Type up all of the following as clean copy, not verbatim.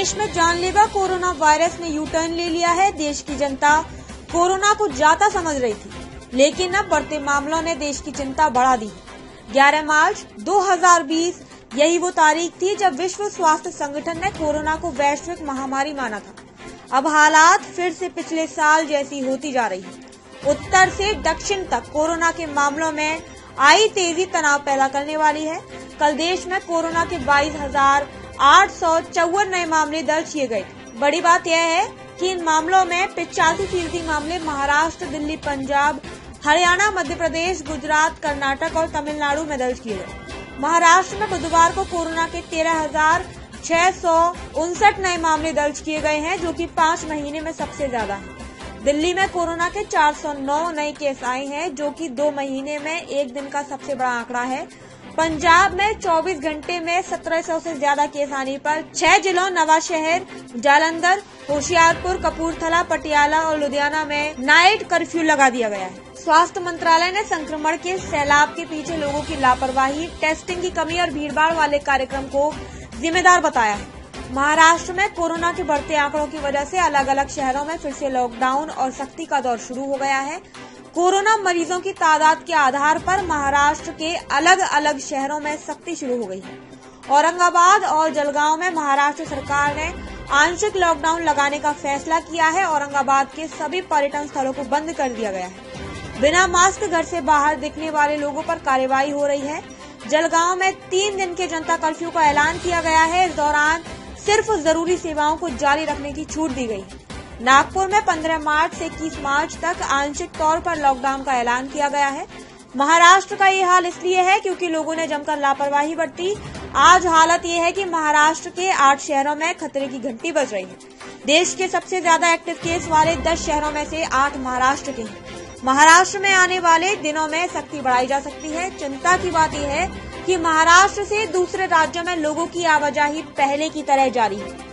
देश में जानलेवा कोरोना वायरस ने यू टर्न ले लिया है। देश की जनता कोरोना को जाता समझ रही थी, लेकिन अब बढ़ते मामलों ने देश की चिंता बढ़ा दी। 11 मार्च 2020 यही वो तारीख थी जब विश्व स्वास्थ्य संगठन ने कोरोना को वैश्विक महामारी माना था। अब हालात फिर से पिछले साल जैसी होती जा रही है। उत्तर से दक्षिण तक कोरोना के मामलों में आई तेजी तनाव पैदा करने वाली है। कल देश में कोरोना के 22,854 नए मामले दर्ज किए गए। बड़ी बात यह है कि इन मामलों में 85% मामले महाराष्ट्र, दिल्ली, पंजाब, हरियाणा, मध्य प्रदेश, गुजरात, कर्नाटक और तमिलनाडु में दर्ज किए गए। महाराष्ट्र में बुधवार को कोरोना के 13,659 नए मामले दर्ज किए गए हैं, जो कि 5 महीने में सबसे ज्यादा है। दिल्ली में कोरोना के 409 नए केस आए हैं, जो कि 2 महीने में एक दिन का सबसे बड़ा आंकड़ा है। पंजाब में 24 घंटे में 1700 से ज्यादा केस आने पर 6 जिलों नवाशहर, जालंधर, होशियारपुर, कपूरथला, पटियाला और लुधियाना में नाइट कर्फ्यू लगा दिया गया है। स्वास्थ्य मंत्रालय ने संक्रमण के सैलाब के पीछे लोगों की लापरवाही, टेस्टिंग की कमी और भीड़भाड़ वाले कार्यक्रम को जिम्मेदार बताया है। महाराष्ट्र में कोरोना के बढ़ते आंकड़ों की वजह से अलग अलग शहरों में फिर से लॉकडाउन और सख्ती का दौर शुरू हो गया है। कोरोना मरीजों की तादाद के आधार पर महाराष्ट्र के अलग अलग शहरों में सख्ती शुरू हो गई है। औरंगाबाद और जलगांव में महाराष्ट्र सरकार ने आंशिक लॉकडाउन लगाने का फैसला किया है। औरंगाबाद के सभी पर्यटन स्थलों को बंद कर दिया गया है। बिना मास्क घर से बाहर दिखने वाले लोगों पर कार्रवाई हो रही है। जलगांव में 3 दिन के जनता कर्फ्यू का ऐलान किया गया है। इस दौरान सिर्फ जरूरी सेवाओं को जारी रखने की छूट दी गई। नागपुर में 15 मार्च से 21 मार्च तक आंशिक तौर पर लॉकडाउन का ऐलान किया गया है। महाराष्ट्र का ये हाल इसलिए है क्योंकि लोगों ने जमकर लापरवाही बरती। आज हालत ये है कि महाराष्ट्र के 8 शहरों में खतरे की घंटी बज रही है। देश के सबसे ज्यादा एक्टिव केस वाले 10 शहरों में से 8 महाराष्ट्र के हैं। महाराष्ट्र में आने वाले दिनों में सख्ती बढ़ाई जा सकती है। चिंता की बात यह है कि महाराष्ट्र से दूसरे राज्यों में लोगों की आवाजाही पहले की तरह जारी है।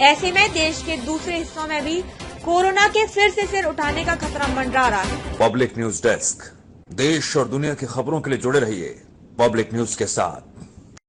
ऐसे में देश के दूसरे हिस्सों में भी कोरोना के फिर से सिर उठाने का खतरा मंडरा रहा है। पब्लिक न्यूज डेस्क, देश और दुनिया की खबरों के लिए जुड़े रहिए पब्लिक न्यूज के साथ।